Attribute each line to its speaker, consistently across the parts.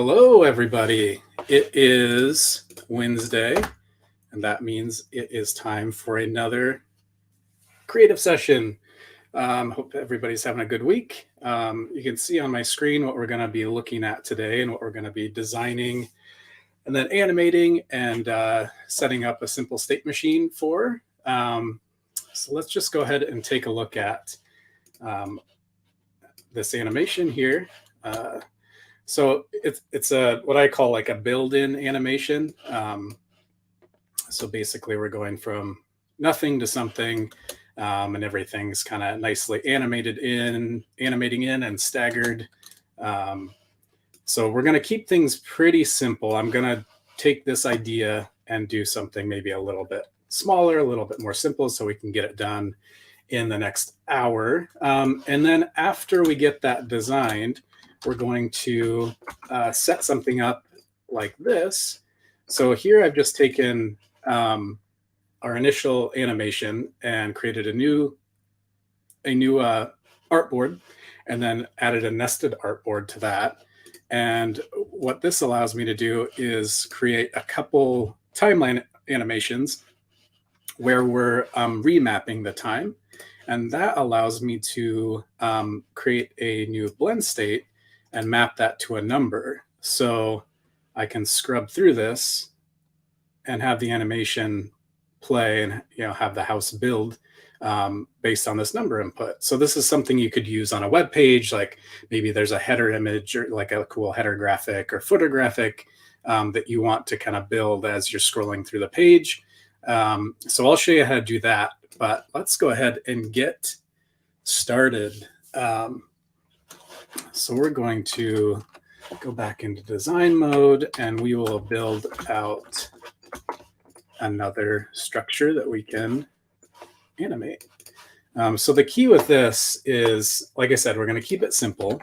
Speaker 1: Hello, everybody. It is Wednesday, and that means it is time for another creative session. Hope everybody's having a good week. You can see on my screen what we're going to be looking at today and what we're going to be designing and then animating and setting up a simple state machine for. So let's just go ahead and take a look at this animation here. So it's a what I call like a build-in animation. So basically, we're going from nothing to something, and everything's kind of nicely animating in and staggered. So we're going to keep things pretty simple. I'm going to take this idea and do something maybe a little bit smaller, a little bit more simple, so we can get it done in the next hour. And then after we get that designed, we're going to set something up like this. So here I've just taken our initial animation and created a new artboard, and then added a nested artboard to that. And what this allows me to do is create a couple timeline animations where we're remapping the time. And that allows me to create a new blend state and map that to a number. So I can scrub through this and have the animation play and have the house build based on this number input. So this is something you could use on a web page, like maybe there's a header image or like a cool header graphic or footer graphic that you want to kind of build as you're scrolling through the page. So I'll show you how to do that, but let's go ahead and get started. So we're going to go back into design mode, and we will build out another structure that we can animate. So the key with this is, like I said, we're going to keep it simple,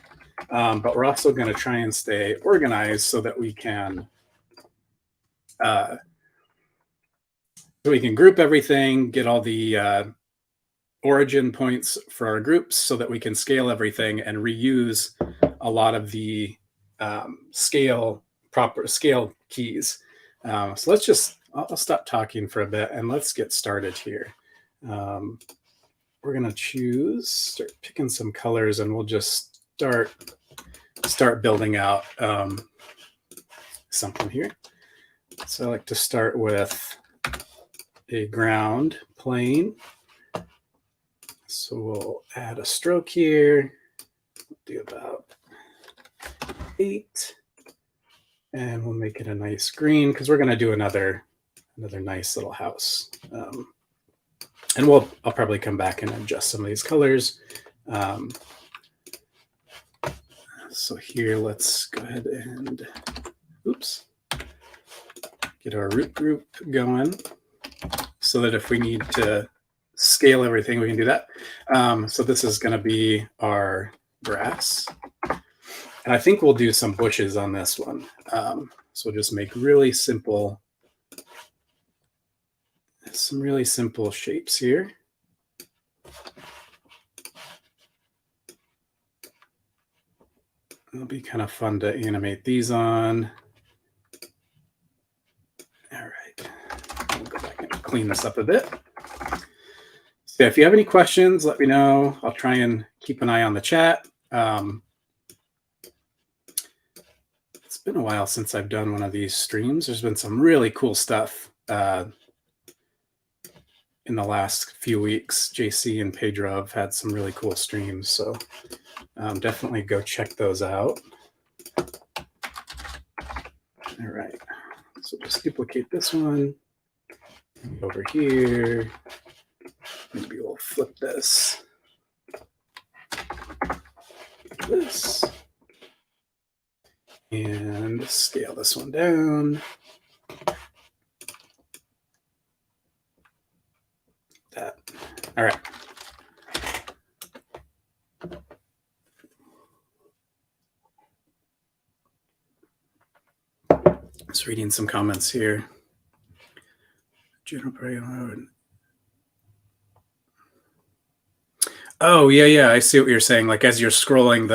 Speaker 1: but we're also going to try and stay organized so that we can group everything, get all the origin points for our groups so that we can scale everything and reuse a lot of the proper scale keys. So let's just, I'll stop talking for a bit and let's get started here. We're going to start picking some colors, and we'll just start building out something here. So I like to start with a ground plane. So we'll add a stroke here, do about 8, and we'll make it a nice green because we're going to do another nice little house. And I'll probably come back and adjust some of these colors. So here, let's go ahead and, get our root group going so that if we need to scale everything, we can do that. So this is going to be our grass. And I think we'll do some bushes on this one. So we'll just make some really simple shapes here. It'll be kind of fun to animate these on. All right, we'll go back and clean this up a bit. So if you have any questions, let me know. I'll try and keep an eye on the chat. It's been a while since I've done one of these streams. There's been some really cool stuff in the last few weeks. JC and Pedro have had some really cool streams, so definitely go check those out. All right, so just duplicate this one over here. Maybe we'll flip this. And scale this one down. That. All right. Just reading some comments here. Oh, yeah. I see what you're saying. Like as you're scrolling,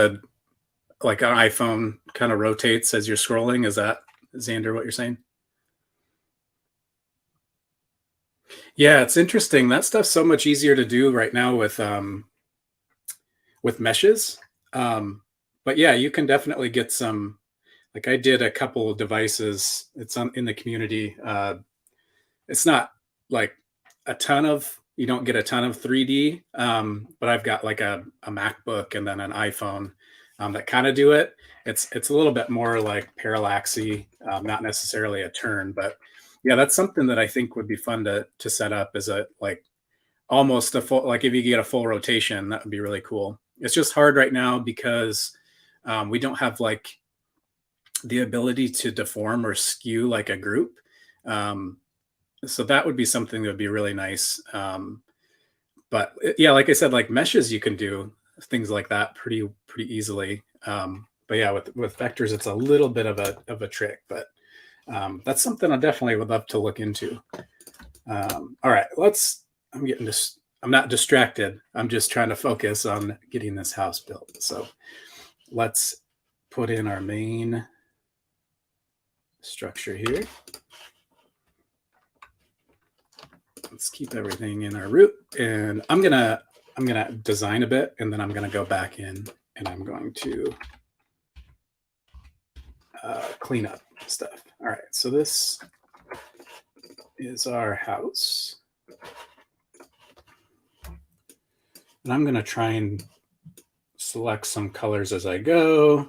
Speaker 1: like an iPhone kind of rotates as you're scrolling. Is that, Xander, what you're saying? Yeah, it's interesting. That stuff's so much easier to do right now with meshes. Um, but yeah, you can definitely get some. Like I did a couple of devices. It's on in the community. It's not like a ton of. You don't get a ton of 3D, but I've got like a MacBook and then an iPhone that kind of do it. It's a little bit more like parallaxy, not necessarily a turn, but yeah, that's something that I think would be fun to set up as a like almost a full, like if you get a full rotation, that would be really cool. It's just hard right now because we don't have like the ability to deform or skew like a group. Um, so that would be something that would be really nice. But yeah, like I said, like meshes, you can do things like that pretty easily. But yeah, with vectors, it's a little bit of a trick, but that's something I definitely would love to look into. All right, let's. I'm getting just. I'm not distracted. I'm just trying to focus on getting this house built. So let's put in our main structure here. Let's keep everything in our root, and I'm gonna design a bit, and then I'm gonna go back in and I'm going to clean up stuff. All right, so this is our house, and I'm gonna try and select some colors as I go.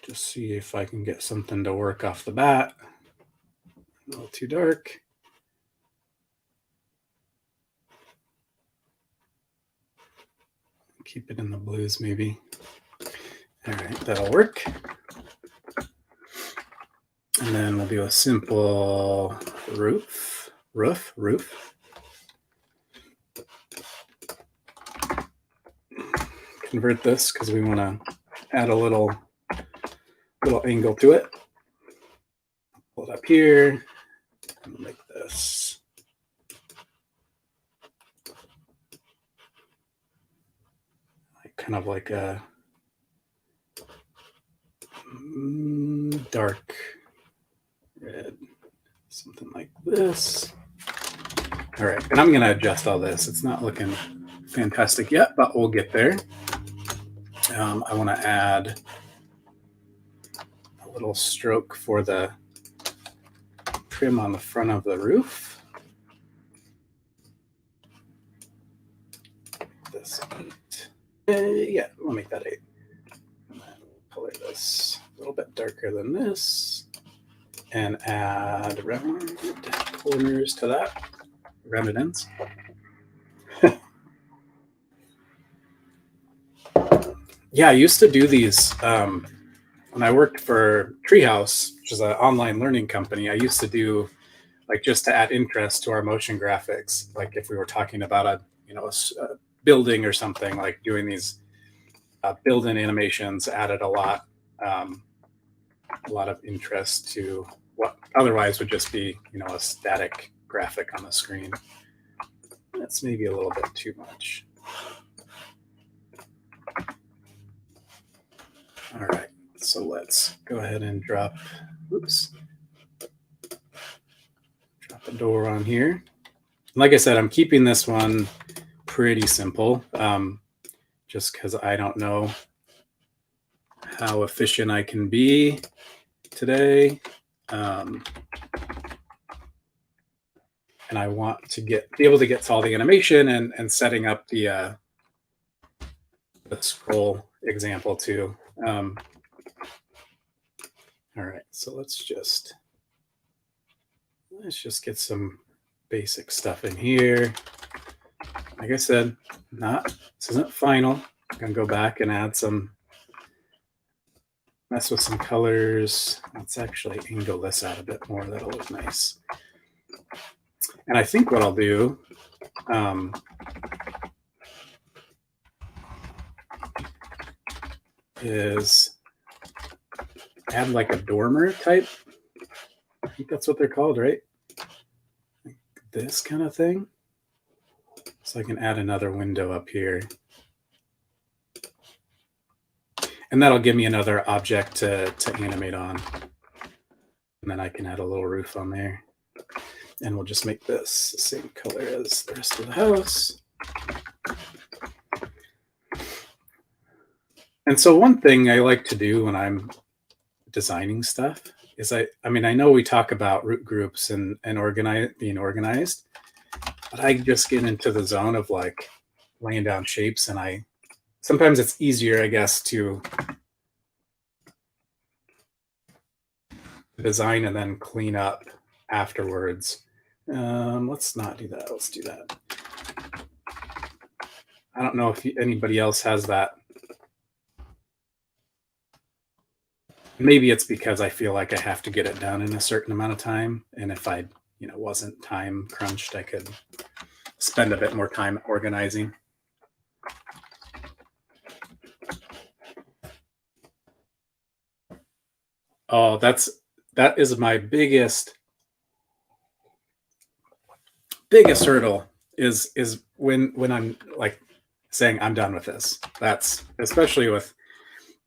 Speaker 1: Just see if I can get something to work off the bat. A little too dark. Keep it in the blues, maybe. All right, that'll work. And then we'll do a simple roof. Convert this because we want to add a little angle to it. Pull it up here and make this. Kind of like a dark red, something like this. All right, and I'm going to adjust all this. It's not looking fantastic yet, but we'll get there. I want to add a little stroke for the trim on the front of the roof. This 8. Yeah, we'll make that 8. And then color this a little bit darker than this. And add round corners to that. Rounded ends. Yeah, I used to do these when I worked for Treehouse, which is an online learning company. I used to do like just to add interest to our motion graphics. Like if we were talking about a building or something, like doing these build-in animations added a lot of interest to what otherwise would just be a static graphic on the screen. That's maybe a little bit too much. All right, so let's go ahead and drop the door on here. Like I said, I'm keeping this one pretty simple, just because I don't know how efficient I can be today. And I want to be able to get to all the animation and setting up the scroll example too. All right, so let's just get some basic stuff in here. Like I said, this isn't final. I'm gonna go back and mess with some colors. Let's actually angle this out a bit more. That'll look nice. And I think what I'll do is add like a dormer type. I think that's what they're called, right? Like this kind of thing. So I can add another window up here. And that'll give me another object to animate on. And then I can add a little roof on there. And we'll just make this the same color as the rest of the house. And so one thing I like to do when I'm designing stuff is I mean, I know we talk about root groups and being organized, but I just get into the zone of like laying down shapes, and sometimes it's easier, I guess, to design and then clean up afterwards. Let's not do that. Let's do that. I don't know if anybody else has that. Maybe it's because I feel like I have to get it done in a certain amount of time, and if I, wasn't time crunched, I could spend a bit more time organizing. Oh, that is my biggest hurdle is when I'm like saying I'm done with this. That's especially with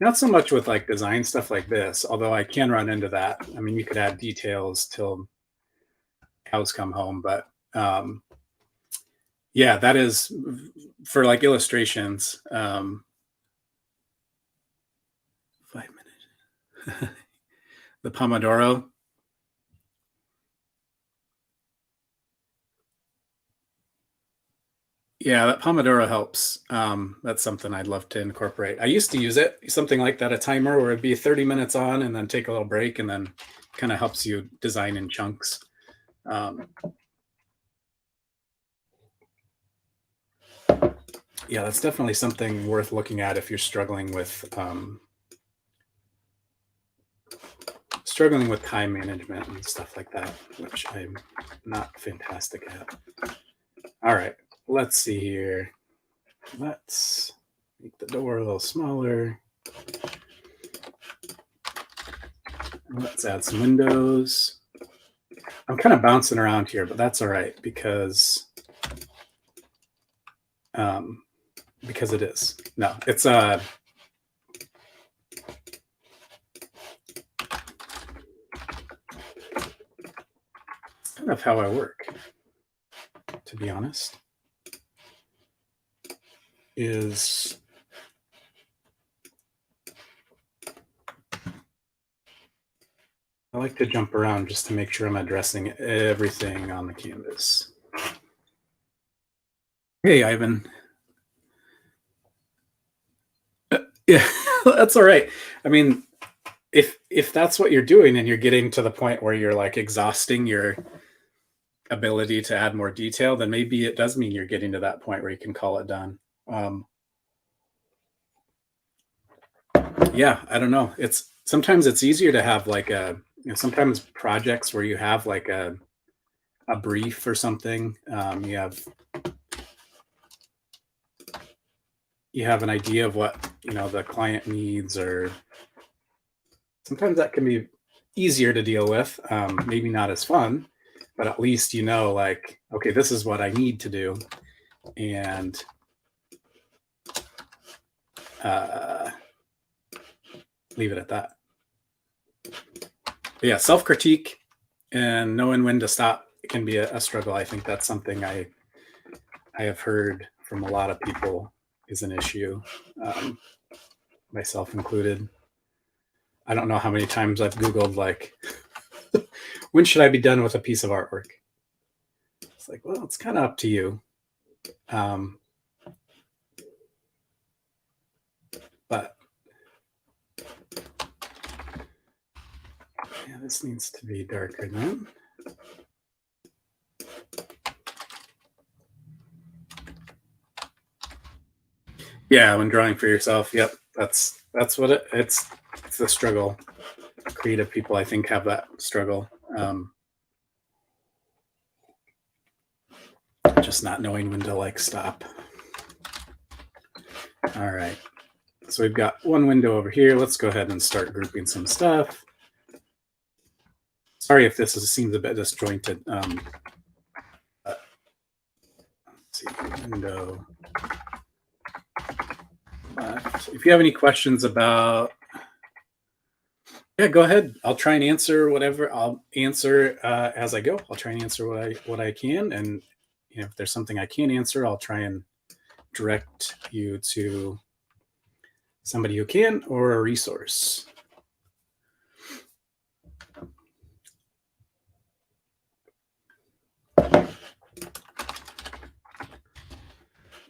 Speaker 1: not so much with like design stuff like this, although I can run into that. I mean, you could add details till cows come home, but yeah, that is for like illustrations. 5 minutes. The Pomodoro. Yeah, that Pomodoro helps. That's something I'd love to incorporate. I used to use it, something like that, a timer where it'd be 30 minutes on and then take a little break, and then kind of helps you design in chunks. Yeah, that's definitely something worth looking at if you're struggling with time management and stuff like that, which I'm not fantastic at. All right, let's see here. Let's make the door a little smaller. Let's add some windows. I'm kind of bouncing around here, but that's all right because it is. No, it's kind of how I work, to be honest, is I like to jump around just to make sure I'm addressing everything on the canvas. Hey, Ivan. Yeah, that's all right. I mean, if that's what you're doing and you're getting to the point where you're like exhausting your ability to add more detail, then maybe it does mean you're getting to that point where you can call it done. Yeah, I don't know. Sometimes it's easier to have like sometimes projects where you have like a brief or something. You have an idea of what the client needs, or sometimes that can be easier to deal with. Maybe not as fun, but at least like, okay, this is what I need to do, and leave it at that. But yeah, self-critique and knowing when to stop can be a struggle. I think that's something I have heard from a lot of people is an issue, myself included. I don't know how many times I've Googled like, when should I be done with a piece of artwork? It's like, well, it's kind of up to you. But yeah, this needs to be darker then. Yeah, when drawing for yourself, yep, that's what it's the struggle. Creative people, I think, have that struggle. Just not knowing when to like stop. All right, so we've got one window over here. Let's go ahead and start grouping some stuff. Sorry if this seems a bit disjointed. Let's see, window left. If you have any questions about, yeah, go ahead. I'll try and answer whatever. I'll answer as I go. I'll try and answer what I can, and if there's something I can't answer, I'll try and direct you to somebody who can or a resource.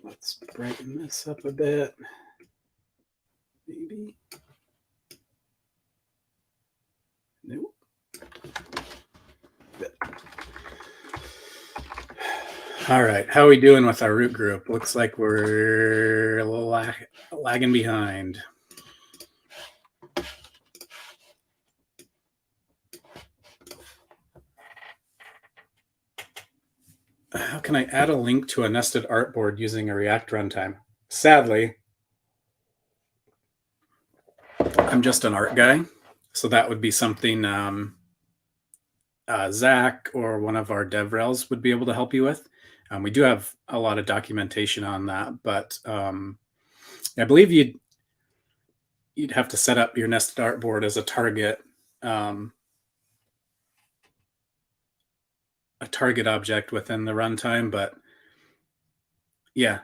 Speaker 1: Let's brighten this up a bit. Maybe. Nope. All right, how are we doing with our root group? Looks like we're a little lagging behind. How can I add a link to a nested artboard using a React runtime? Sadly, I'm just an art guy, so that would be something Zach or one of our DevRels would be able to help you with. We do have a lot of documentation on that, but I believe you'd have to set up your nested artboard as a target object within the runtime. But yeah,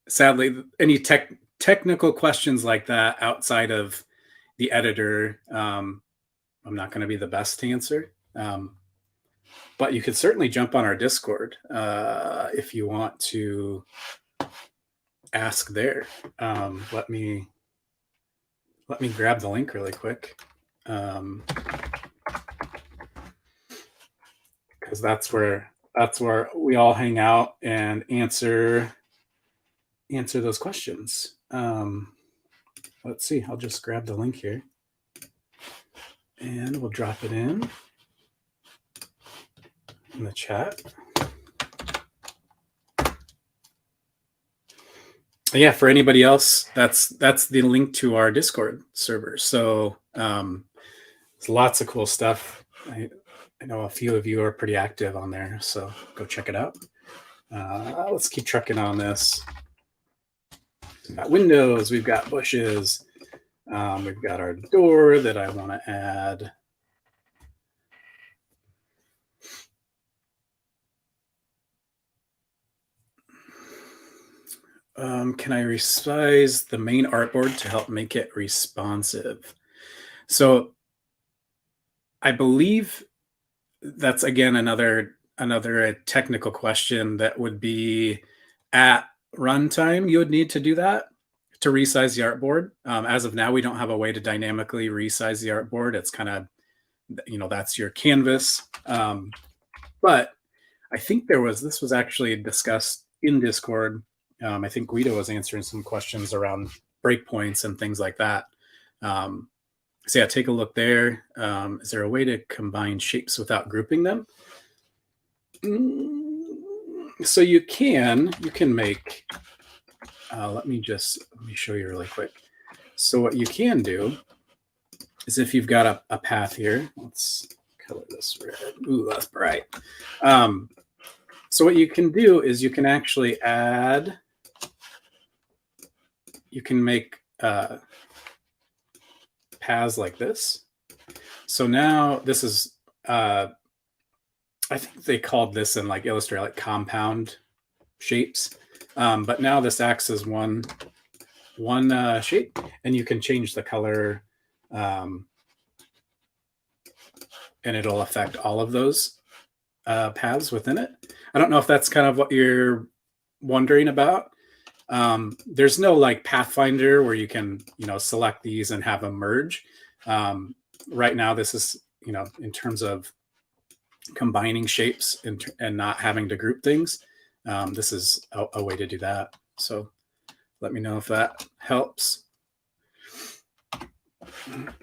Speaker 1: sadly, any technical questions like that outside of the editor, I'm not going to be the best to answer. But you could certainly jump on our Discord if you want to ask there. Let me grab the link really quick, because that's where we all hang out and answer those questions. Let's see. I'll just grab the link here, and we'll drop it in the chat. Yeah, for anybody else, that's the link to our Discord server. So there's lots of cool stuff. I know a few of you are pretty active on there, so go check it out. Let's keep trucking on this. We've got windows, we've got bushes, we've got our door that I want to add. Can I resize the main artboard to help make it responsive? So I believe that's, again, another technical question that would be at runtime. You would need to do that to resize the artboard. As of now, we don't have a way to dynamically resize the artboard. It's kind of, that's your canvas. But I think this was actually discussed in Discord. I think Guido was answering some questions around breakpoints and things like that. So yeah, take a look there. Is there a way to combine shapes without grouping them? So you can make, let me show you really quick. So what you can do is, if you've got a path here, let's color this red. Ooh, that's bright. So what you can do is you can actually add, you can make paths like this. So now this is, I think they called this in like Illustrator like compound shapes, but now this acts as one shape, and you can change the color, and it'll affect all of those paths within it. I don't know if that's kind of what you're wondering about. There's no like Pathfinder where you can, select these and have them merge. Right now, this is, in terms of combining shapes and not having to group things, this is a way to do that. So let me know if that helps. All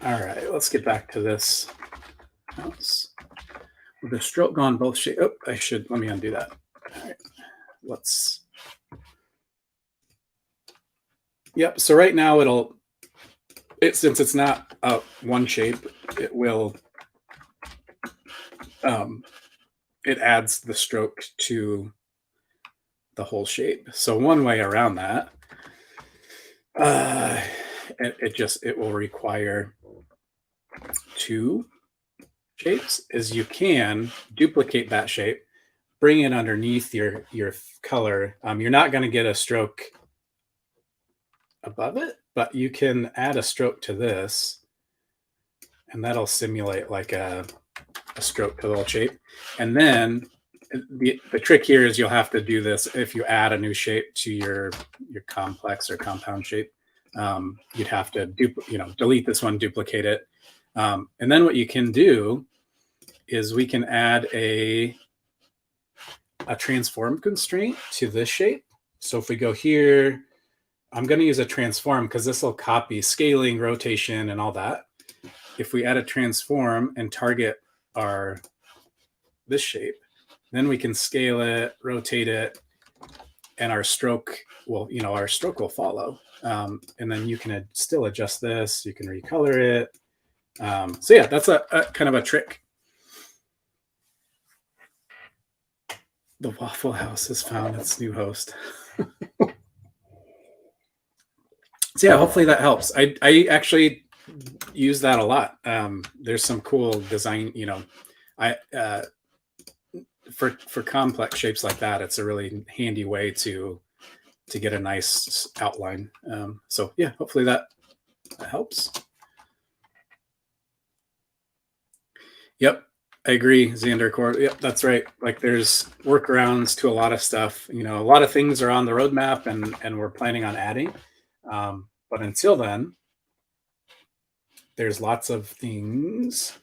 Speaker 1: right, let's get back to this house. With the stroke gone both shapes. Oh, let me undo that. All right, yep. So right now since it's not one shape, it will, it adds the stroke to the whole shape. So one way around that, it will require two shapes. Is you can duplicate that shape, bring it underneath your color. You're not going to get a stroke above it, but you can add a stroke to this, and that'll simulate like a stroke to the whole shape. And then the trick here is you'll have to do this if you add a new shape to your complex or compound shape. You'd have to delete this one, duplicate it, and then what you can do is we can add a transform constraint to this shape. So if we go here, I'm going to use a transform because this will copy scaling, rotation, and all that. If we add a transform and target this shape, then we can scale it, rotate it, and our stroke will follow. And then you can still adjust this. You can recolor it. So yeah, that's a kind of a trick. The Waffle House has found its new host. So yeah, hopefully that helps. I actually use that a lot. There's some cool design, for complex shapes like that, it's a really handy way to get a nice outline. So yeah, hopefully that helps. Yep, I agree, Xander Core. Yep, that's right. Like there's workarounds to a lot of stuff. A lot of things are on the roadmap, and we're planning on adding. But until then, there's lots of things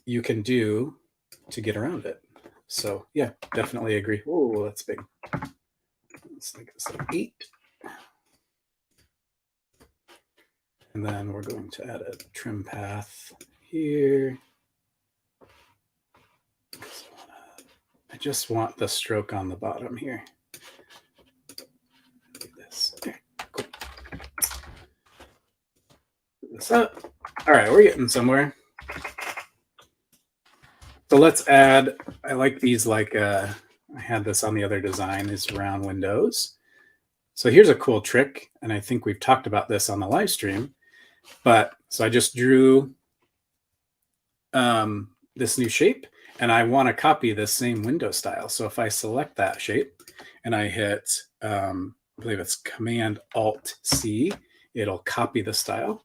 Speaker 1: you can do to get around it. So yeah, definitely agree. Oh, that's big. Let's make this like 8. And then we're going to add a trim path here. I just want the stroke on the bottom here. Do this. There. Cool. Put this up. All right, we're getting somewhere. So let's add, I like these, like I had this on the other design, is round windows. So here's a cool trick, and I think we've talked about this on the live stream. But so I just drew this new shape, and I want to copy this same window style. So if I select that shape and I hit, I believe it's Command-Alt-C, it'll copy the style.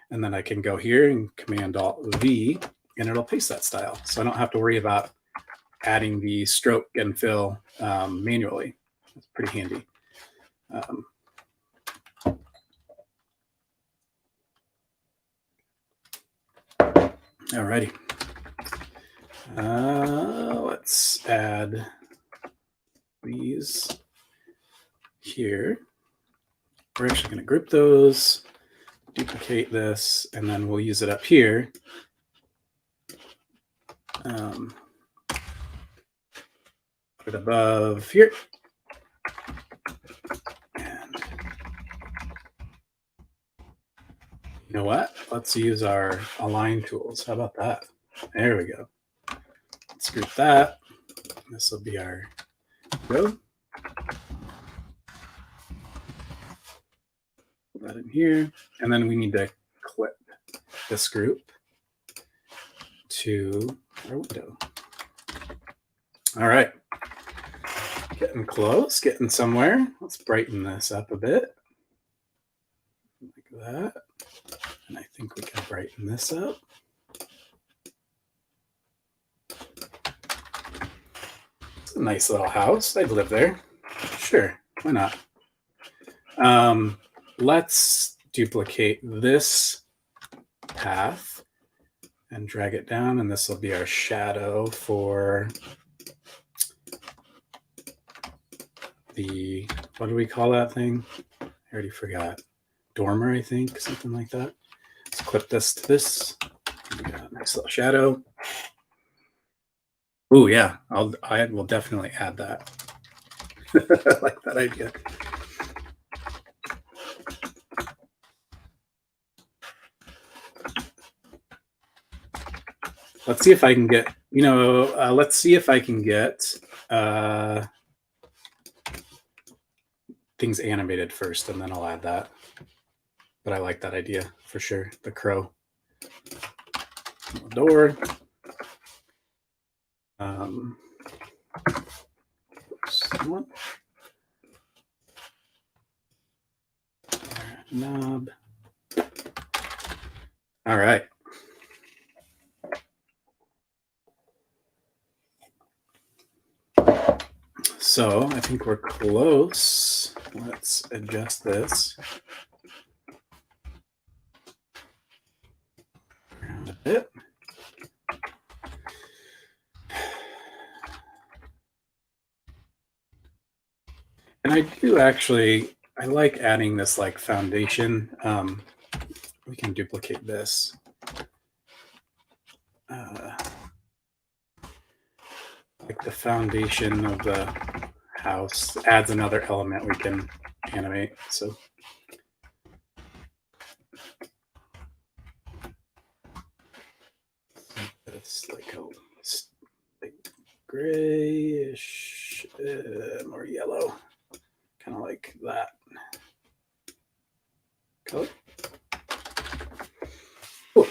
Speaker 1: And then I can go here and Command-Alt-V, and it'll paste that style. So I don't have to worry about adding the stroke and fill manually. It's pretty handy. Alrighty. Let's add these here. We're actually going to group those, duplicate this, and then we'll use it up here. Put it above here. And you know what? Let's use our align tools. How about that? There we go. Let's group that. This will be our row. Put that in here. And then we need to clip this group to our window. All right. Getting close, getting somewhere. Let's brighten this up a bit. Like that. And I think we can brighten this up. It's a nice little house. I'd live there. Sure, why not? Let's duplicate this path and drag it down, and this will be our shadow for the, what do we call that thing? I already forgot. Dormer, I think, something like that. Let's clip this to this. We got a nice little shadow. Oh yeah, I will definitely add that. I like that idea. Let's see if I can get, let's see if I can get things animated first, and then I'll add that. but I like that idea for sure. The crow. Door. One. Knob. All right. So I think we're close. Let's adjust this around a bit. And I do actually, I like adding this like foundation. We can duplicate this. Like the foundation of the house adds another element we can animate. So it's like a grayish, more yellow, kind of like that color. Cool.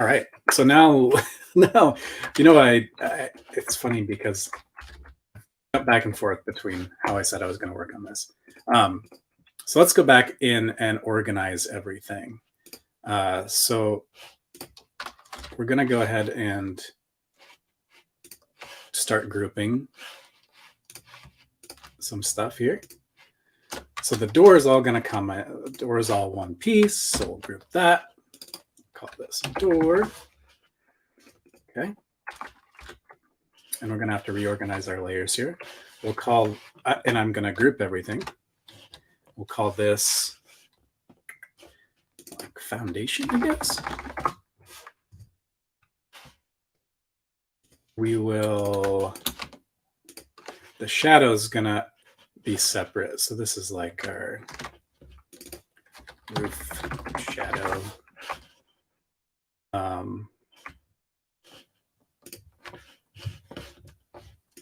Speaker 1: All right. So now, it's funny because I went back and forth between how I said I was going to work on this. So let's go back in and organize everything. So we're going to go ahead and start grouping some stuff here. So the door is all going to come, the door is all one piece. So we'll group that, call this door. Okay. And we're going to have to reorganize our layers here. We'll call, and I'm going to group everything. We'll call this like foundation, I guess. We will, the shadow is going to be separate. So this is like our roof shadow.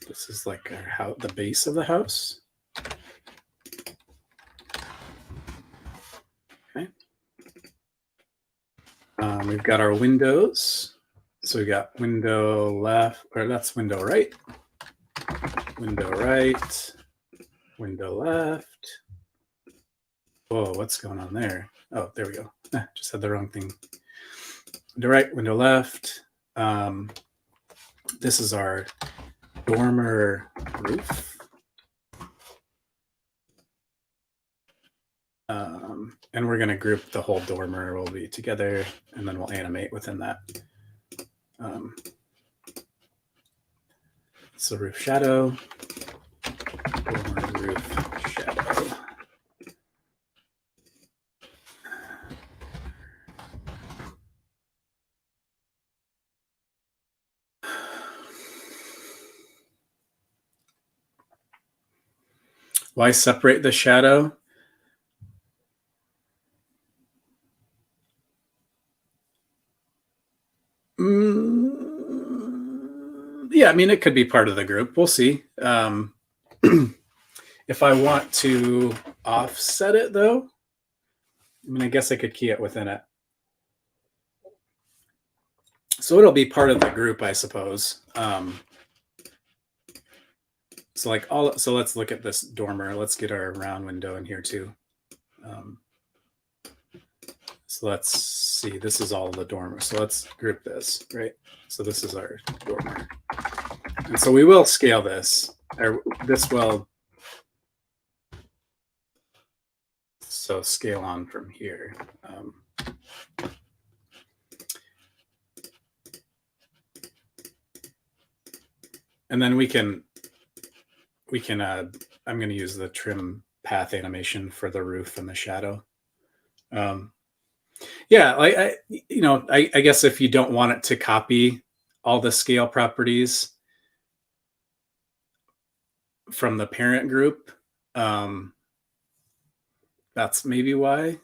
Speaker 1: This is like our house, the base of the house. Okay. We've got our windows. So we got window left, or that's window right. Window right. Window left. Whoa, what's going on there? Oh, there we go. Just had the wrong thing. Window right, window left. This is our dormer roof. And we're going to group the whole dormer will be together, and then we'll animate within that. So roof shadow, dormer roof shadow. Why separate the shadow? Yeah, I mean, it could be part of the group. We'll see. If I want to offset it, though, I mean, I guess I could key it within it. So it'll be part of the group, I suppose. So like so let's look at this dormer. Let's get our round window in here too. So let's see, this is all the dormer. So let's group this, right? So this is our dormer. And so we will scale this, or this will, so scale on from here. And then we can, I'm going to use the trim path animation for the roof and the shadow. Yeah, I guess if you don't want it to copy all the scale properties from the parent group, that's maybe why.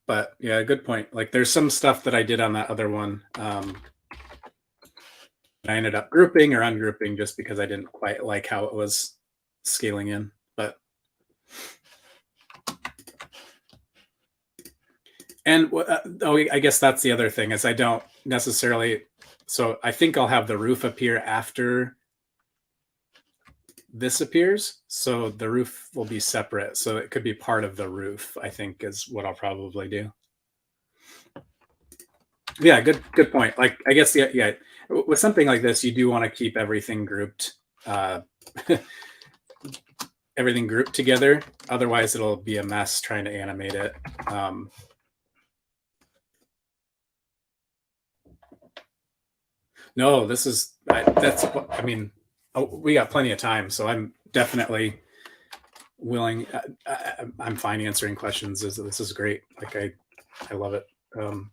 Speaker 1: But yeah, good point. Like there's some stuff that I did on that other one. I ended up grouping or ungrouping just because I didn't quite like how it was scaling in. But And oh, I guess that's the other thing is I don't necessarily. So I think I'll have the roof appear after this appears. So the roof will be separate. So it could be part of the roof, I think is what I'll probably do. Yeah, good point. Like I guess yeah, with something like this, you do want to keep everything grouped, uh, everything grouped together. Otherwise, it'll be a mess trying to animate it. No, this is that's. I mean, oh, we got plenty of time, so I'm definitely willing. I'm fine answering questions. This is great. Like I love it. Um,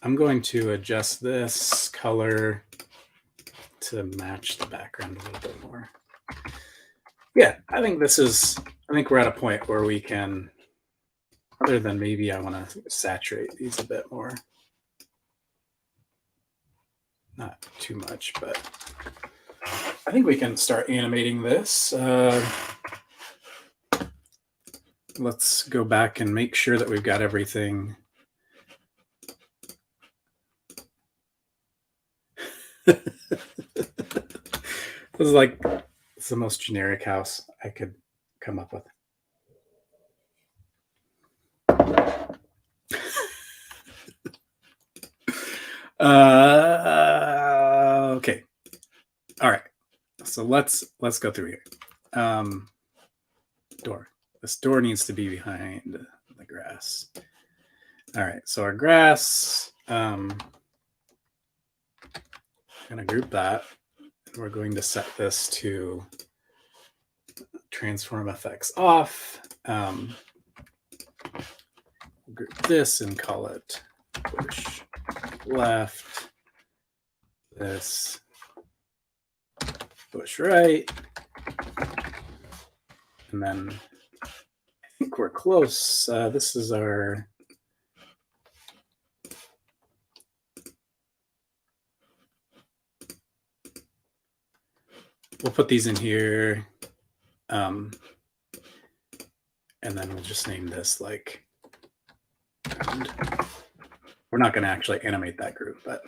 Speaker 1: I'm going to adjust this color to match the background a little bit more. Yeah, I think this is. I think we're at a point where we can. Other than maybe I want to saturate these a bit more. Not too much, but I think we can start animating this. Let's go back and make sure that we've got everything. This is like it's the most generic house I could come up with. Okay. All right. So let's go through here. Door. This door needs to be behind the grass. All right. So our grass. I'm going to group that. We're going to set this to transform effects off. Group this and call it push left. This push right. And then I think we're close. This is our. We'll put these in here. And then we'll just name this like. We're not going to actually animate that group, but.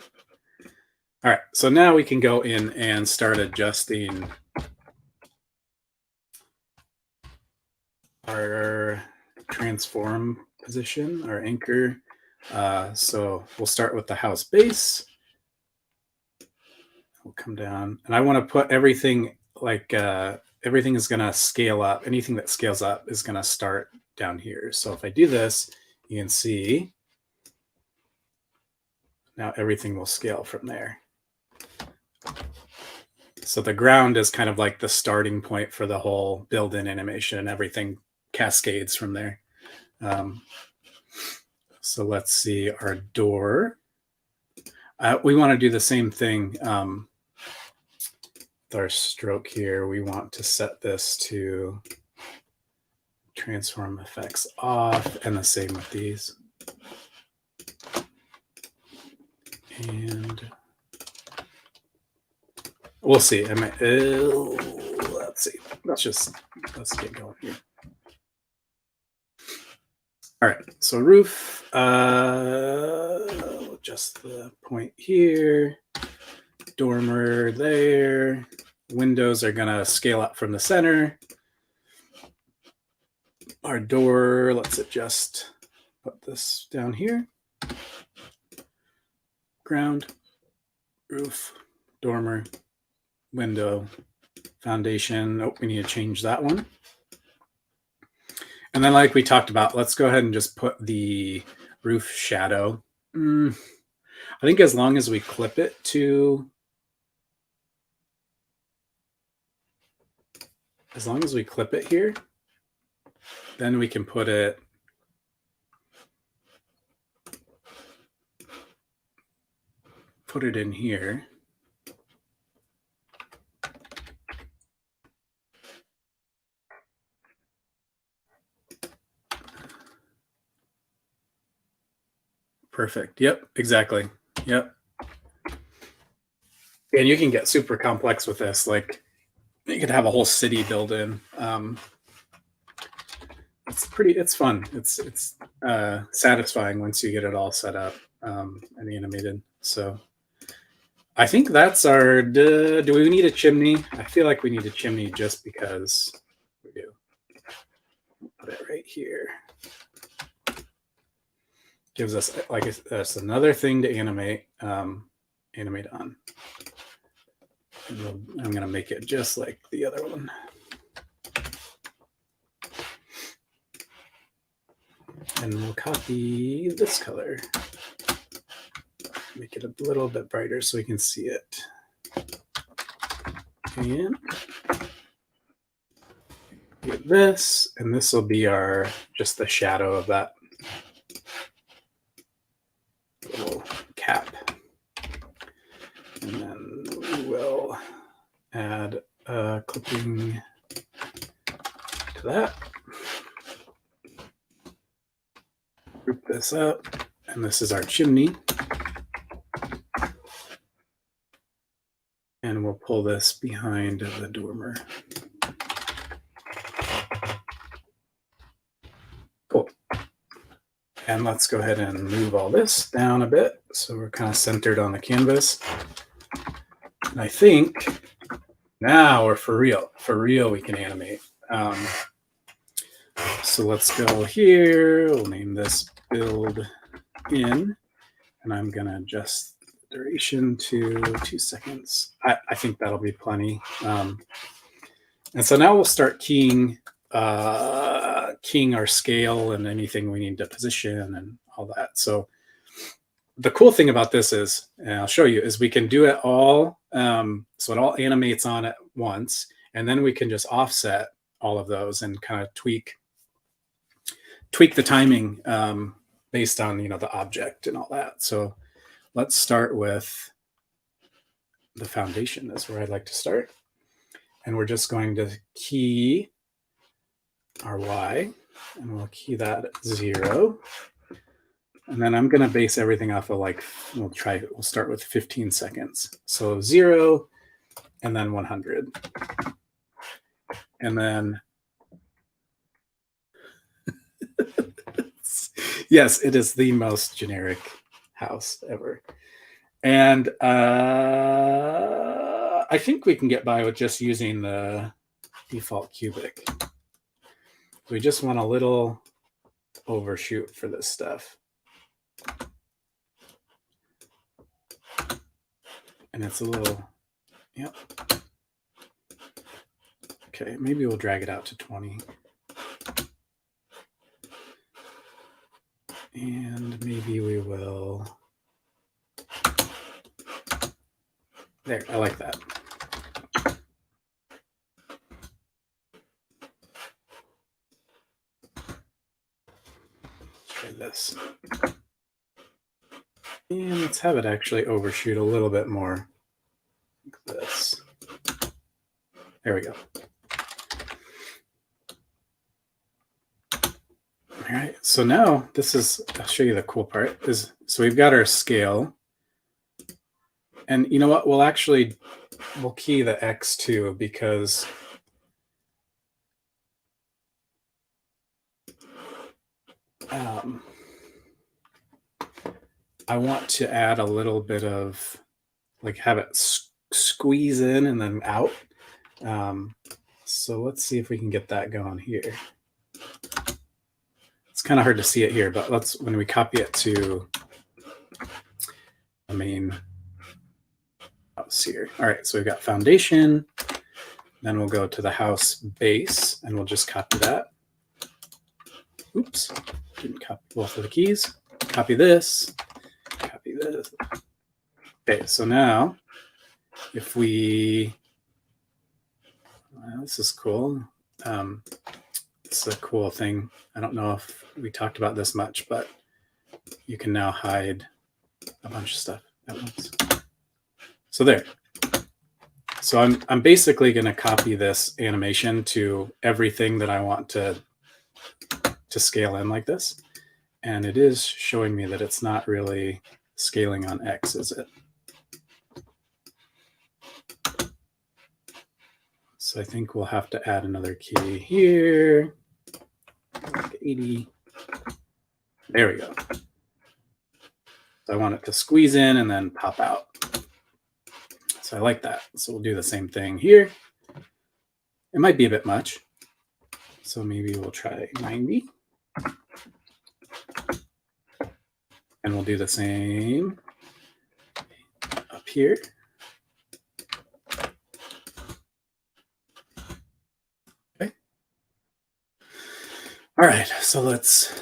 Speaker 1: All right, so now we can go in and start adjusting our transform position, our anchor. So we'll start with the house base. We'll come down, and I want to put everything like everything is going to scale up. Anything that scales up is going to start down here. So if I do this, you can see now everything will scale from there. So the ground is kind of like the starting point for the whole build-in animation, and everything cascades from there. So let's see our door. We want to do the same thing with our stroke here. We want to set this to transform effects off, and the same with these. And we'll see. Let's see. Let's get going here. All right. So roof. Just the point here. Dormer there. Windows are gonna scale up from the center. Our door. Let's adjust. Put this down here. Ground. Roof. Dormer. Window, foundation. Oh, we need to change that one. And then like we talked about, let's go ahead and just put the roof shadow. I think as long as we clip it to, as long as we clip it here, then we can put it in here. Perfect. Yep, exactly. Yep. And you can get super complex with this. Like you could have a whole city built in. it's fun. It's satisfying once you get it all set up and animated. So I think that's our. Do we need a chimney? I feel like we need a chimney just because we do. Put it right here. Gives us like that's another thing to animate animate on. And I'm gonna make it just like the other one. And we'll copy this color. Make it a little bit brighter so we can see it. And get this, and this will be our just the shadow of that little cap. And then we will add a clipping to that. Group this up, and this is our chimney. And we'll pull this behind the dormer. Cool. And let's go ahead and move all this down a bit so we're kind of centered on the canvas. And I think now we're for real. For real, we can animate. So let's go here. We'll name this build in, and I'm going to adjust the duration to 2 seconds. I think that'll be plenty. And so now we'll start keying our scale and anything we need to position and all that. So the cool thing about this is, and I'll show you, is we can do it all. So it all animates on at once, and then we can just offset all of those and kind of tweak the timing based on the object and all that. So let's start with the foundation. That's where I'd like to start. And we're just going to key our Y, and we'll key that at 0. And then I'm going to base everything off of we'll start with 15 seconds. So 0, and then 100. And then, yes, it is the most generic house ever. And I think we can get by with just using the default cubic. We just want a little overshoot for this stuff. And it's a little, yep. Okay, maybe we'll drag it out to 20. And maybe we will, there, I like that. Try this. And let's have it actually overshoot a little bit more like this. There we go. All right, so now this is, I'll show you the cool part, is so we've got our scale. And you know what, we'll key the X too, because I want to add a little bit of, have it squeeze in and then out. So let's see if we can get that going here. It's kind of hard to see it here, but when we copy it to the main house here. All right, so we've got foundation. Then we'll go to the house base, and we'll just copy that. Oops, didn't copy both of the keys. Copy this, copy this. Okay, so now if we, this is cool. It's a cool thing. I don't know if we talked about this much, but you can now hide a bunch of stuff at once. So there. So I'm basically going to copy this animation to everything that I want to scale in like this. And it is showing me that it's not really scaling on X, is it? So I think we'll have to add another key here. like 80. There we go. So I want it to squeeze in and then pop out. So I like that. So we'll do the same thing here. It might be a bit much. So maybe we'll try 90. And we'll do the same up here. Okay. All right, so let's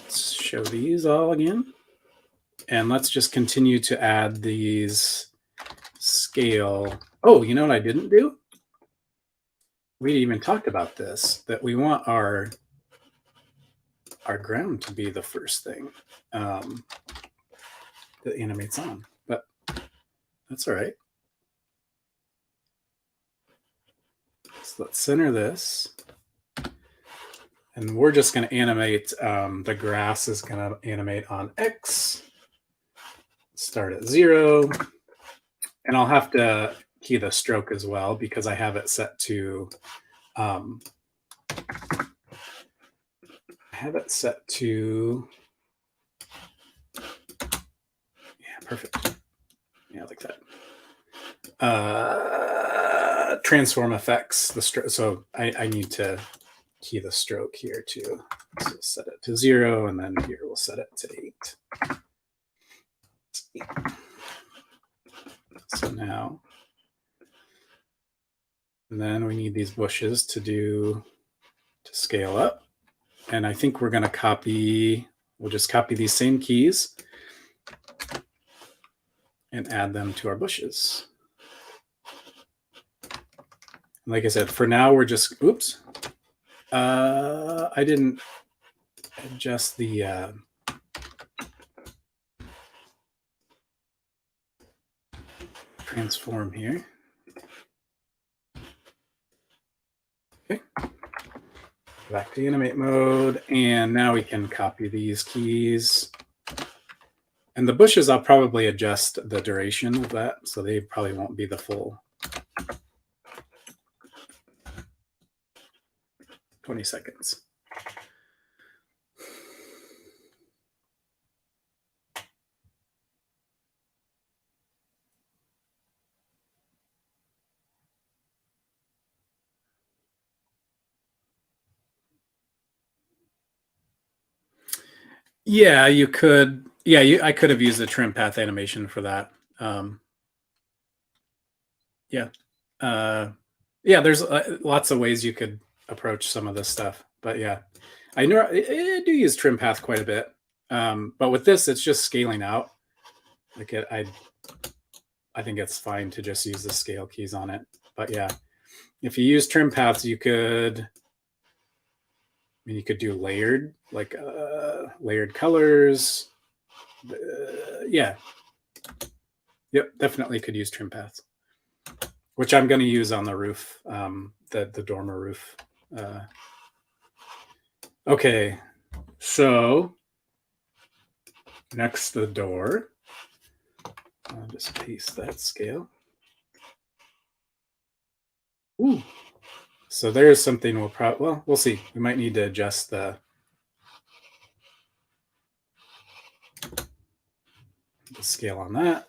Speaker 1: show these all again. And let's just continue to add these scale. Oh, you know what I didn't do? We even talked about this, that we want our ground to be the first thing that animates on, but that's all right. So let's center this. And we're just going to animate, the grass is going to animate on X. Start at 0. And I'll have to key the stroke as well because I have it set to, yeah, perfect. Yeah, like that. Transform effects, the stroke. So I need to key the stroke here too. So set it to 0, and then here we'll set it to 8. So now, and then we need these bushes to scale up. And I think we're going to copy, we'll just copy these same keys and add them to our bushes. Like I said, for now, we're just, oops, I didn't adjust the transform here. Okay. Back to animate mode, and now we can copy these keys. And the bushes, I'll probably adjust the duration of that, so they probably won't be the full 20 seconds. Yeah, you could. Yeah, I could have used the trim path animation for that. Yeah. Yeah, there's lots of ways you could approach some of this stuff. But yeah, I do use trim path quite a bit. But with this, it's just scaling out. Like I think it's fine to just use the scale keys on it. But yeah, if you use trim paths, you could do layered, like layered colors. Yeah. Yep, definitely could use trim paths, which I'm going to use on the roof, the dormer roof. Okay, so next to the door, I'll just paste that scale. Ooh. So there's something we'll see. We might need to adjust the scale on that.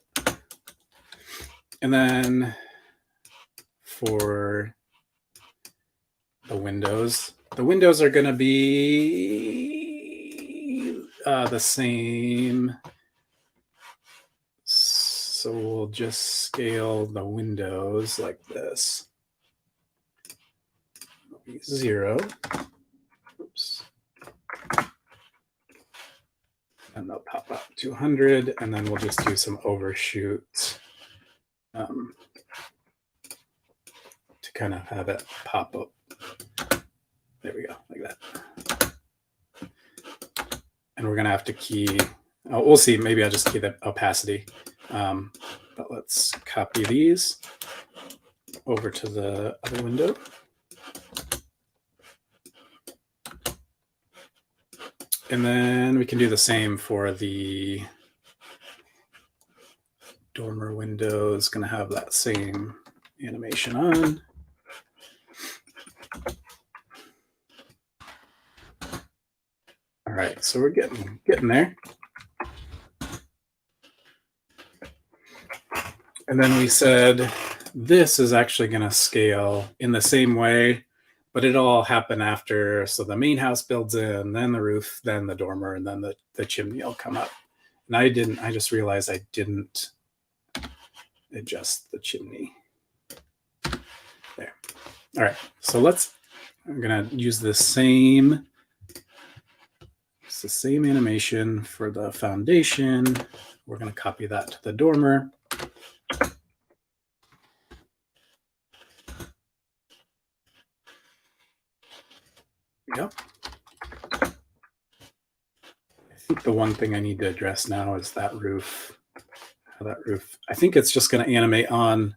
Speaker 1: And then for the windows are going to be the same. So we'll just scale the windows like this. 0. Oops. And they'll pop up to 100, and then we'll just do some overshoot to kind of have it pop up. There we go, like that. And we're gonna have to key, we'll see, maybe I'll just key the opacity. But let's copy these over to the other window. And then we can do the same for the dormer window. It's going to have that same animation on. right, so we're getting there. And then we said this is actually going to scale in the same way, but it'll all happen after. So the main house builds in, then the roof, then the dormer, and then the chimney will come up. And I just realized I didn't adjust the chimney. There. All right, so I'm going to use the same animation for the foundation. We're going to copy that to the dormer. Yep. I think the one thing I need to address now is that roof. How that roof, I think it's just going to animate on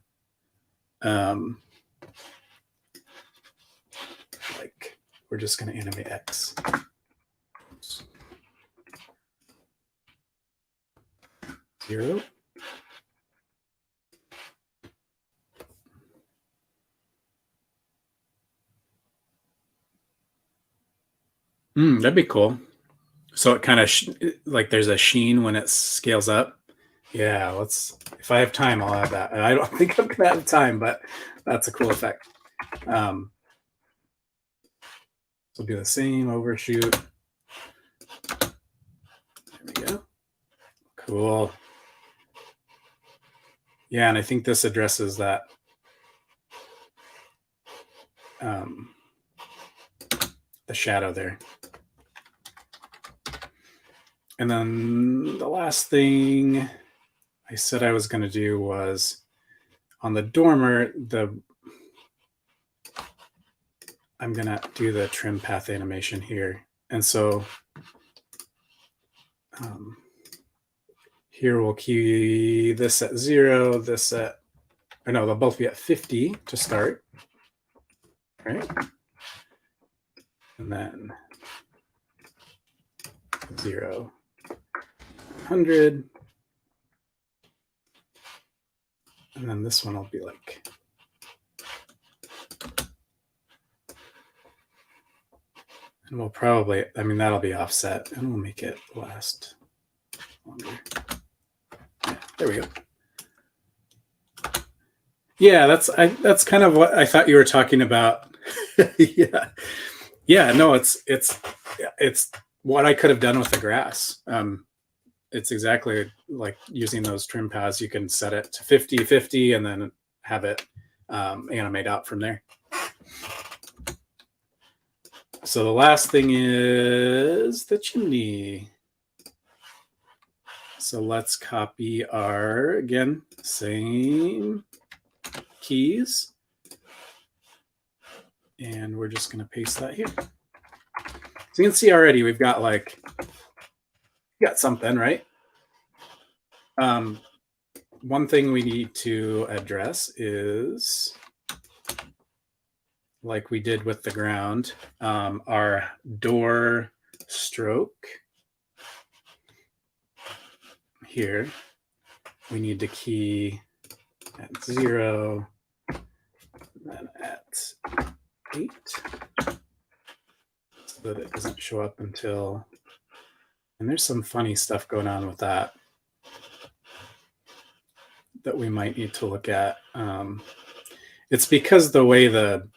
Speaker 1: like we're just going to animate X. Oops. 0. That'd be cool. So it kind of like there's a sheen when it scales up. Yeah, if I have time, I'll add that. I don't think I'm gonna have time, but that's a cool effect. So do the same overshoot. There we go. Cool. Yeah, and I think this addresses that. The shadow there. And then the last thing I said I was going to do was on the dormer, I'm going to do the trim path animation here. And so here we'll key this at 0, this at, or no, they'll both be at 50 to start, right? And then 0, 100. And then this one will be like, and we'll probably, I mean, that'll be offset and we'll make it last longer. Yeah, there we go. Yeah, that's kind of what I thought you were talking about. Yeah, no, it's what I could have done with the grass. It's exactly like using those trim paths. You can set it to 50, 50, and then have it animate out from there. So the last thing is the chimney. So let's copy our, again, same keys. And we're just going to paste that here. So you can see already we've got something, right? One thing we need to address is, like we did with the ground, our door stroke here. We need to key at 0, then at 8, so that it doesn't show up until, and there's some funny stuff going on with that we might need to look at. It's because the way the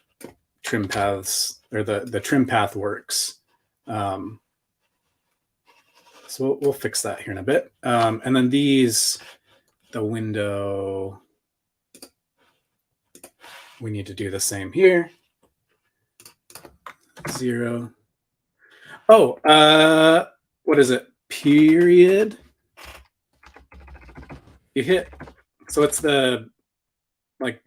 Speaker 1: trim paths or the trim path works. So we'll fix that here in a bit. And then the window, we need to do the same here. 0. Oh, what is it? Period. You hit, so it's the like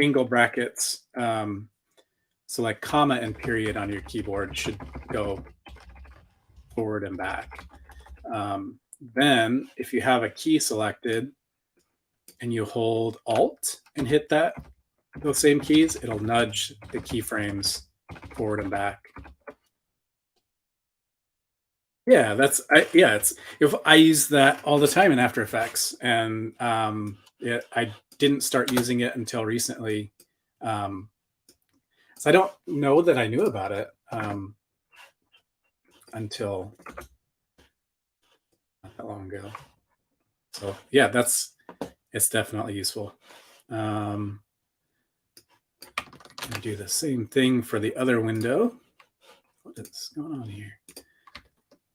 Speaker 1: angle brackets. So like comma and period on your keyboard should go forward and back. Then if you have a key selected and you hold Alt and hit those same keys, it'll nudge the keyframes forward and back. Yeah, it's if I use that all the time in After Effects, and I didn't start using it until recently. So I don't know that I knew about it. until not that long ago. So yeah, it's definitely useful. I'm gonna do the same thing for the other window. What is going on here?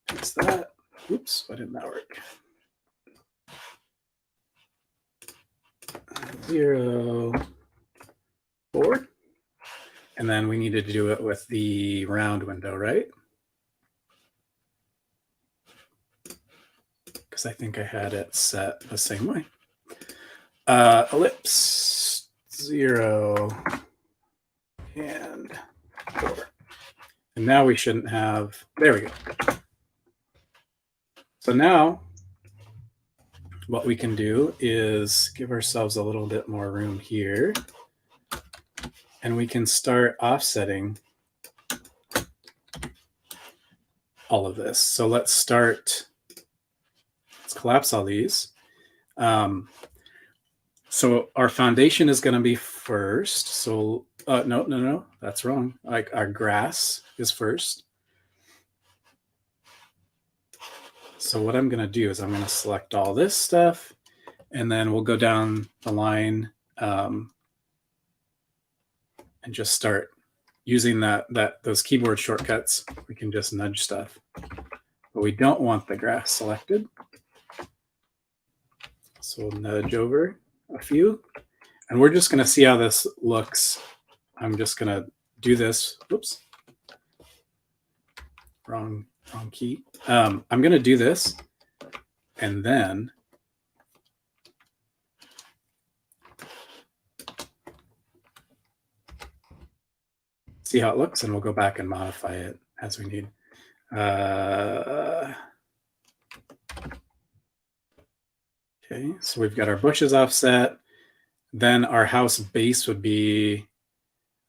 Speaker 1: Fix that. Oops, why didn't that work? 0, 4. And then we needed to do it with the round window, right? Because I think I had it set the same way. Ellipse 0 and 4. And now we shouldn't have, there we go. So now what we can do is give ourselves a little bit more room here. And we can start offsetting all of this. So let's collapse all these. So our foundation is going to be first. So no, that's wrong. Like our grass is first. So what I'm going to do is I'm going to select all this stuff, and then we'll go down the line and just start using those keyboard shortcuts. We can just nudge stuff, but we don't want the grass selected. So we'll nudge over a few, and we're just going to see how this looks. I'm just going to do this. Whoops. Wrong key. I'm going to do this, and then see how it looks, and we'll go back and modify it as we need. Okay, so we've got our bushes offset. Then our house base would be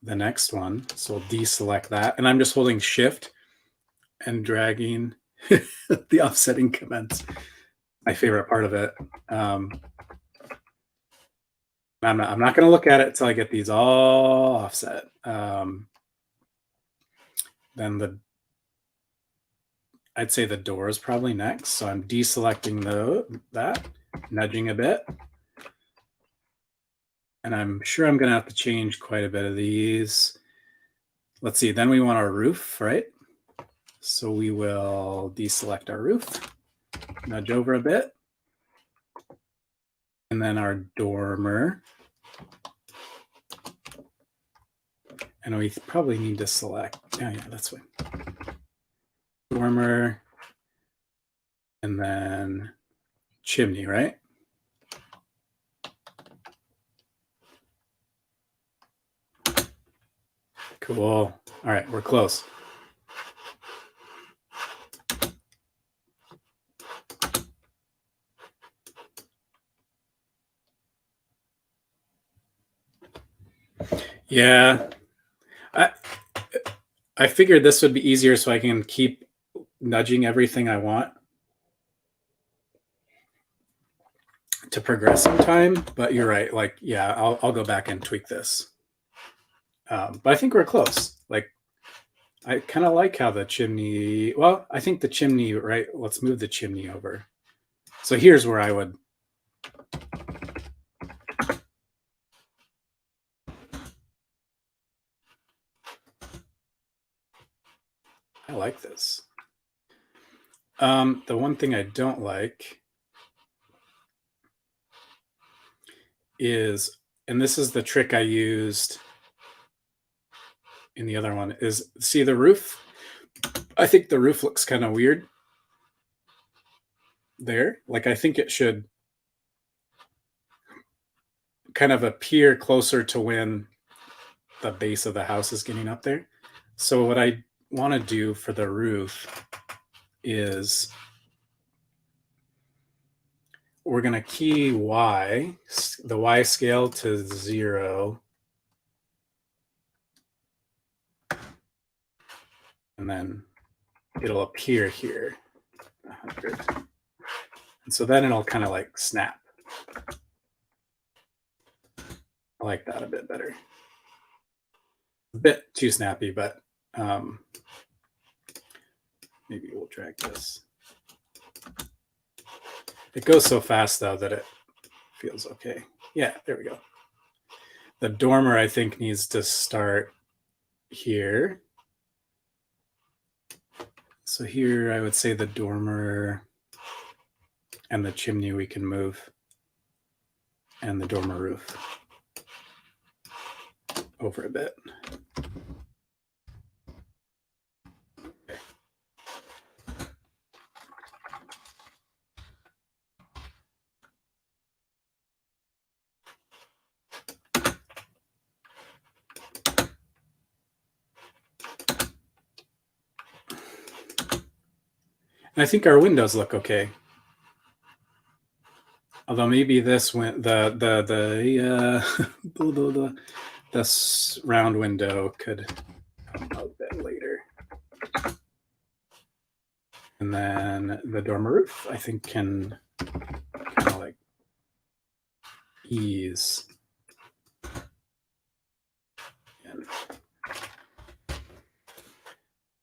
Speaker 1: the next one. So we'll deselect that. And I'm just holding Shift and dragging the offsetting comments. My favorite part of it. I'm not going to look at it until I get these all offset. Then I'd say the door is probably next. So I'm deselecting that, nudging a bit. And I'm sure I'm going to have to change quite a bit of these. Let's see. Then we want our roof, right? So we will deselect our roof, nudge over a bit. And then our dormer. And we probably need to select, yeah, that's fine. Dormer. And then chimney, right? Cool. All right, we're close. Yeah. I figured this would be easier so I can keep nudging everything I want to progress in time. But you're right. Like, yeah, I'll go back and tweak this. But I think we're close. Like, I kind of like how the chimney, well, I think the chimney, right? Let's move the chimney over. So here's where I would. I like this. The one thing I don't like is, and this is the trick I used in the other one, is see the roof? I think the roof looks kind of weird there. Like, I think it should kind of appear closer to when the base of the house is getting up there. So what I want to do for the roof is we're going to key the Y scale to 0. And then it'll appear here, 100. And so then it'll kind of like snap. I like that a bit better. A bit too snappy, but Maybe we'll drag this. It goes so fast though that it feels okay. Yeah, there we go. The dormer, I think, needs to start here. So here I would say the dormer and the chimney we can move, and the dormer roof over a bit. Okay. And I think our windows look okay. Although maybe this went this round window could come a bit later. And then the dormer roof, I think, can kind of like ease in.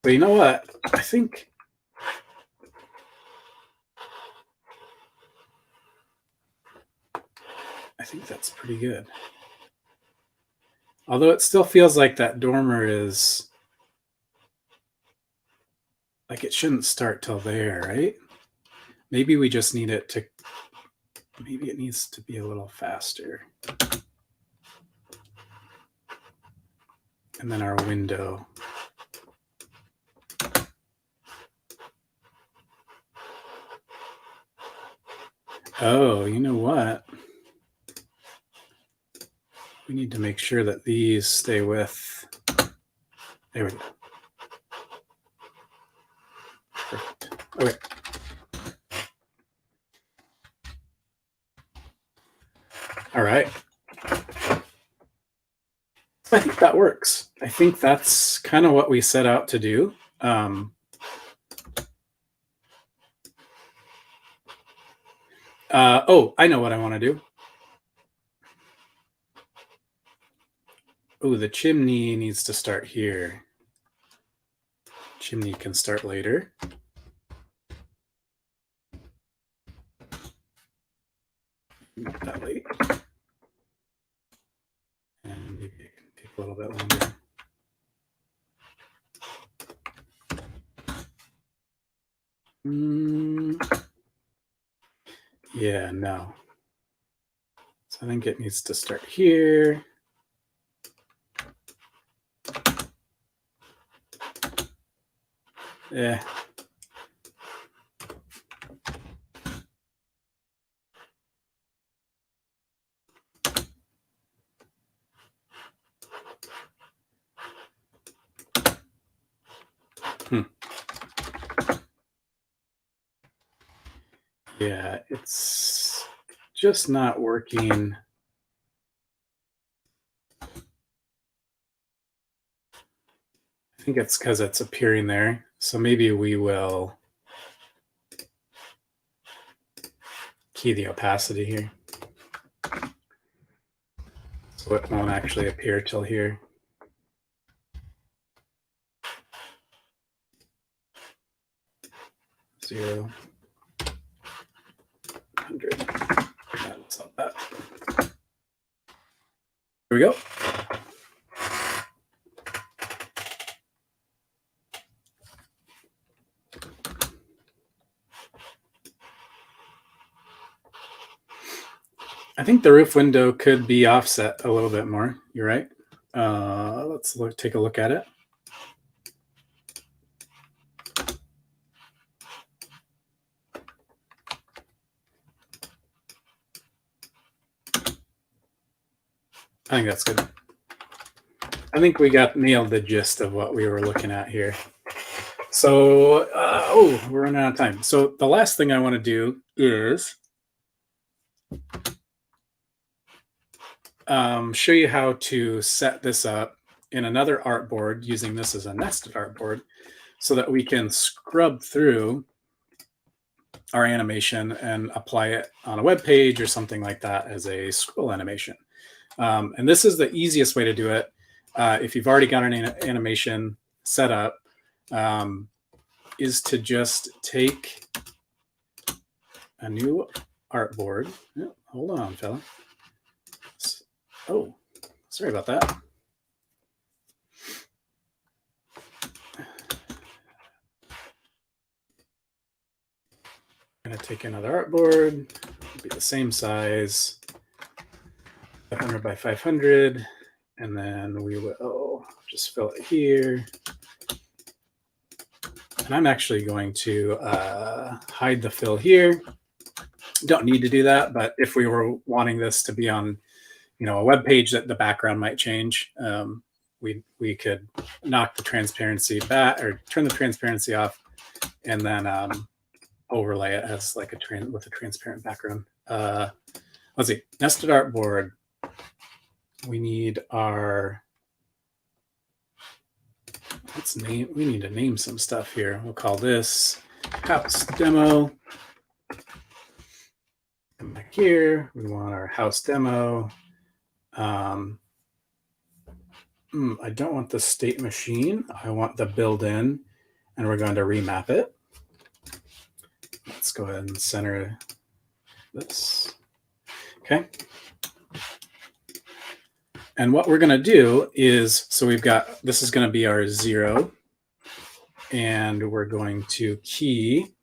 Speaker 1: But you know what? I think that's pretty good. Although it still feels like that dormer is like it shouldn't start till there, right? Maybe we just need it to, maybe it needs to be a little faster. And then our window. Oh, you know what? We need to make sure that these stay with, there we go. Perfect. Okay. All right. I think that works. I think that's kind of what we set out to do. Oh, I know what I want to do. Oh, the chimney needs to start here. Chimney can start later. Not that late. And maybe it can take a little bit longer. Yeah, no. So I think it needs to start here. Yeah. Yeah, it's just not working. I think it's because it's appearing there. So maybe we will key the opacity here. So it won't actually appear till here. Zero. 100. That's not that. Here we go. I think the roof window could be offset a little bit more. You're right. Let's take a look at it. I think that's good. I think we nailed the gist of what we were looking at here. So, oh, we're running out of time. So the last thing I want to do is show you how to set this up in another artboard using this as a nested artboard so that we can scrub through our animation and apply it on a web page or something like that as a scroll animation. And this is the easiest way to do it. If you've already got an animation set up, is to just take a new artboard. Oh, hold on, fella. Oh, sorry about that. I'm going to take another artboard, be the same size, 500 by 500, and then we will just fill it here. And I'm actually going to hide the fill here. Don't need to do that, but if we were wanting this to be on, a web page that the background might change, we could knock the transparency back or turn the transparency off, and then overlay it as like with a transparent background. Let's see, nested artboard. We need our we need to name some stuff here. We'll call this house demo. Come back here. We want our house demo. I don't want the state machine. I want the build-in, and we're going to remap it. Let's go ahead and center this. Okay. And what we're going to do is, so we've got, this is going to be our 0, and we're going to key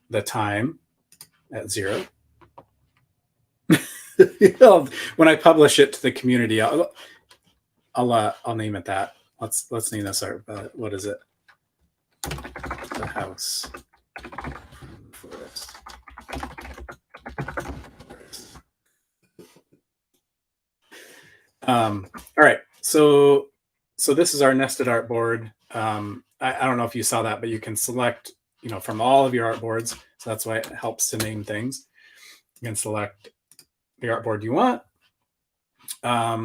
Speaker 1: the time at 0. When I publish it to the community, I'll name it that. Let's name this our, what is it? The house forest. All right, so this is our nested artboard. I don't know if you saw that, but you can select, from all of your artboards. So that's why it helps to name things. You can select the artboard you want. I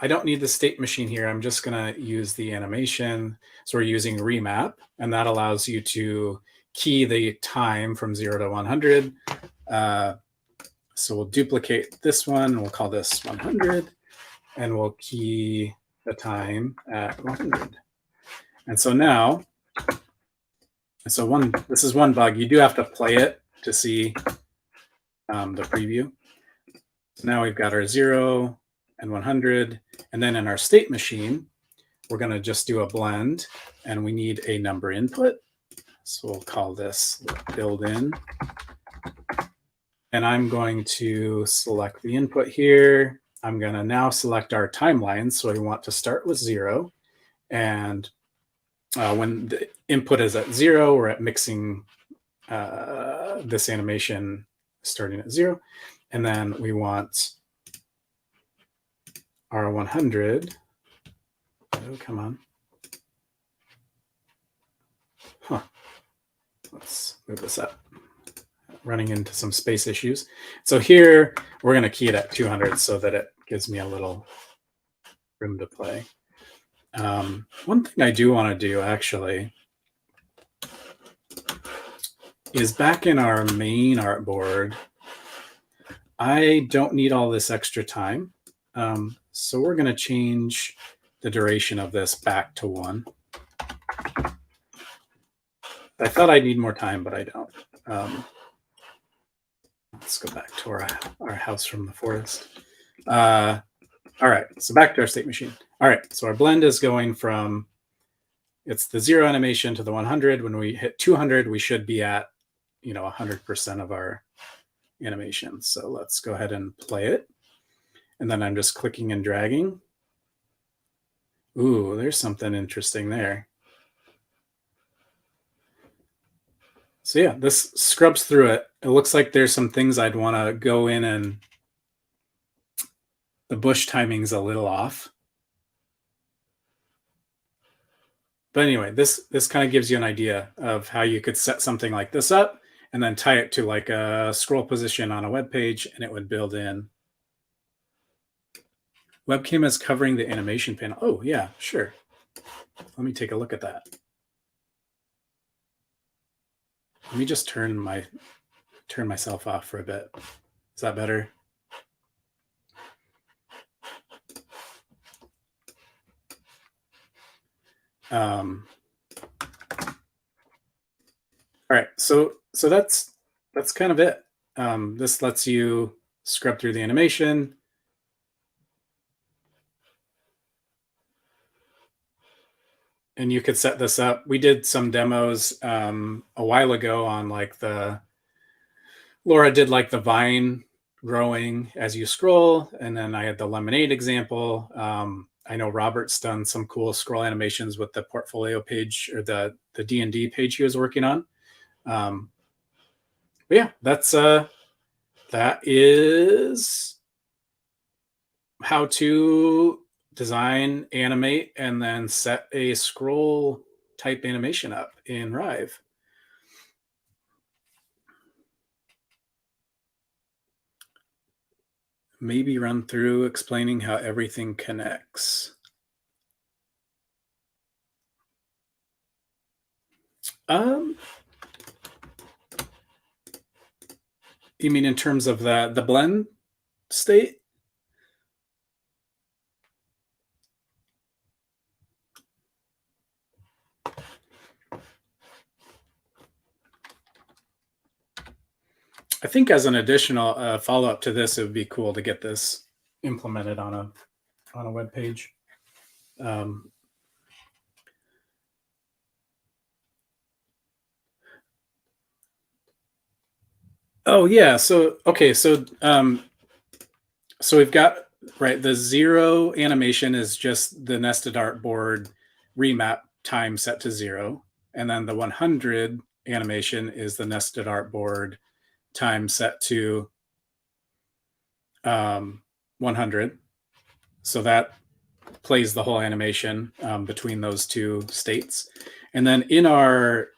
Speaker 1: don't need the state machine here. I'm just going to use the animation. So we're using remap, and that allows you to key the time from 0 to 100. So we'll duplicate this one. We'll call this 100, and we'll key the time at 100. And so now, this is one bug. You do have to play it to see the preview. So now we've got our 0 and 100. And then in our state machine, we're going to just do a blend, and we need a number input. So we'll call this build in. And I'm going to select the input here. I'm going to now select our timeline. So we want to start with 0. And when the input is at 0, we're at mixing this animation starting at 0. And then we want our 100. Oh, come on. Huh. Let's move this up. Running into some space issues. So here we're going to key it at 200 so that it gives me a little room to play. One thing I do want to do actually is back in our main artboard, I don't need all this extra time. So we're going to change the duration of this back to 1. I thought I'd need more time, but I don't. Let's go back to our house from the forest. All right, so back to our state machine. All right, so our blend is going from, it's the 0 animation to the 100. When we hit 200, we should be at, 100% of our animation. So let's go ahead and play it. And then I'm just clicking and dragging. Ooh, there's something interesting there. So yeah, this scrubs through it. It looks like there's some things I'd want to go in, and the bush timing's a little off. But anyway, this kind of gives you an idea of how you could set something like this up and then tie it to like a scroll position on a web page, and it would build in. Webcam is covering the animation panel. Oh yeah, sure. Let me take a look at that. Let me just turn myself off for a bit. Is that better? All right, so that's kind of it. This lets you scrub through the animation. And you could set this up. We did some demos a while ago on like the Laura did like the vine growing as you scroll, and then I had the lemonade example. I know Robert's done some cool scroll animations with the portfolio page or the D&D page he was working on. But yeah, that is how to design, animate, and then set a scroll type animation up in Rive. Maybe run through explaining how everything connects. Um, you mean in terms of the blend state? I think as an additional follow up to this, it would be cool to get this implemented on a web page. Oh yeah, so okay, so we've got right the 0 animation is just the nested artboard remap time set to 0, and then the 100 animation is the nested artboard time set to 100. So that plays the whole animation between those two states. And then in our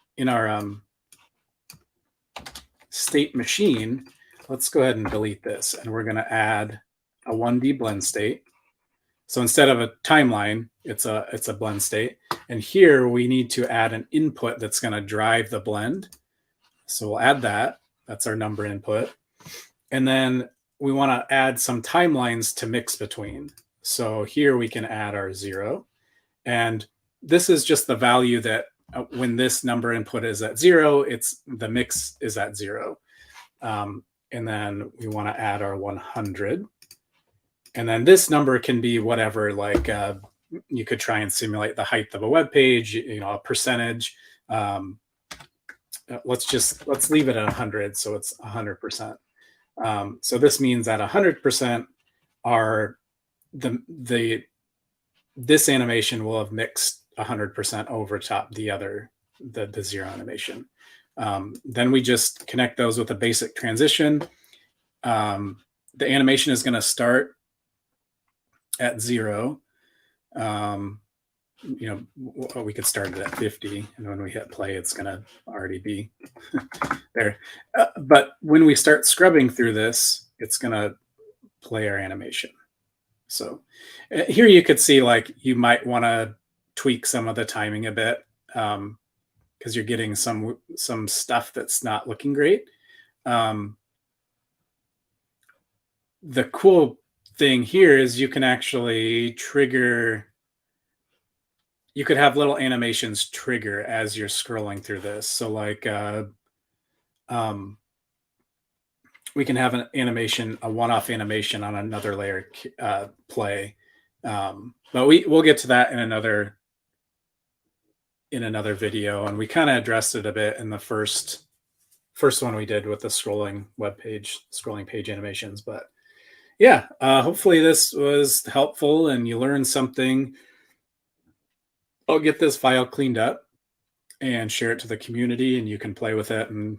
Speaker 1: state machine, let's go ahead and delete this, and we're going to add a 1D blend state. So instead of a timeline, it's a blend state. And here we need to add an input that's going to drive the blend. So we'll add that. That's our number input. And then we want to add some timelines to mix between. So here we can add our 0. And this is just the value that when this number input is at 0, it's the mix is at 0. And then we want to add our 100. And then this number can be whatever, like you could try and simulate the height of a web page, a percentage. Let's leave it at 100, so it's 100%. So this means that 100% are this animation will have mixed 100% over top the 0 animation. Then we just connect those with a basic transition. The animation is going to start at 0. We could start it at 50, and when we hit play, it's going to already be there. But when we start scrubbing through this, it's going to play our animation. So here you could see like you might want to tweak some of the timing a bit because you're getting some stuff that's not looking great. The cool thing here is you can actually trigger. You could have little animations trigger as you're scrolling through this. So like we can have an animation, a one-off animation on another layer play. But we'll get to that in another video, and we kind of addressed it a bit in the first one we did with the scrolling page animations. But yeah, hopefully this was helpful and you learned something. I'll get this file cleaned up and share it to the community, and you can play with it and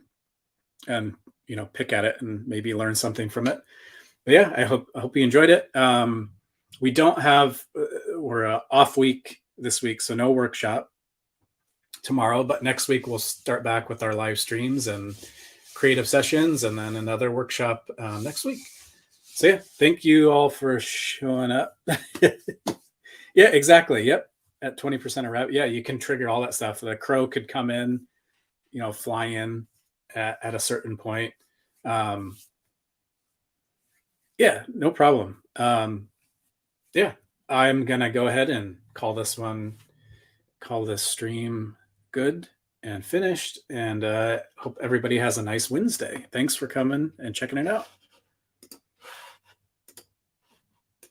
Speaker 1: pick at it and maybe learn something from it. But yeah, I hope you enjoyed it. We don't have we're off week this week, so no workshop tomorrow, but next week we'll start back with our live streams and creative sessions, and then another workshop next week. So yeah, thank you all for showing up. Yeah, exactly. Yep. At 20% of rev. Yeah, you can trigger all that stuff. The crow could come in, fly in at a certain point. Yeah, no problem. Yeah, I'm going to go ahead and call this stream good. and finished. And hope everybody has a nice Wednesday. Thanks for coming and checking it out.